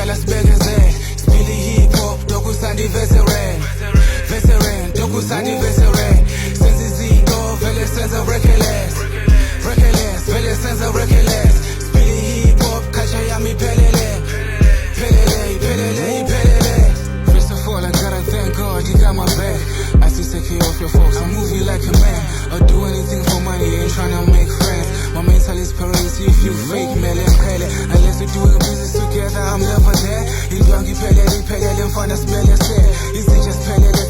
kudala sibekezele Spili hip hop dokusandi veteran dokusandi veteran Senza izinto vele senza reckless vele senza reckless Spili hip hop culture yami pelele First of all I gotta thank God he got my back I still take care of your folks, I move you like a man I'll do anything for money, ain't tryna make friends My mental is paralysis if you fake mele Unless we're doing business together, I'm never there Indwangi pelele mfana smele se Easy just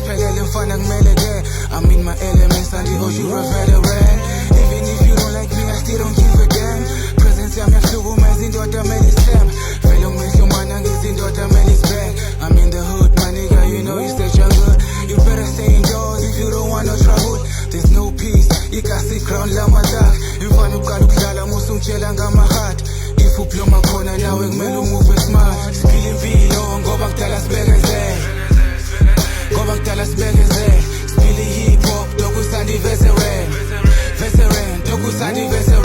pelele mfana kumele de I'm in my elements and the owe you a veteran Even if you don't like me, I still don't give a damn Presence yami yahlukuma indoda mele stem Vele ungimehlo mana ngizindoda mele back I'm in the hood, my nigga, you know it's the jungle You better stay indoors if you don't want no trouble There's no peace, ikasi ground lama dark Imfana uqala ukudlala musu ngitshela ngama-heart If uploma khona nawe kumele umuve smart Siphila impilo ngoba kudala sibekezele Siphila hip hop dokusandi veteran dokusandi veteran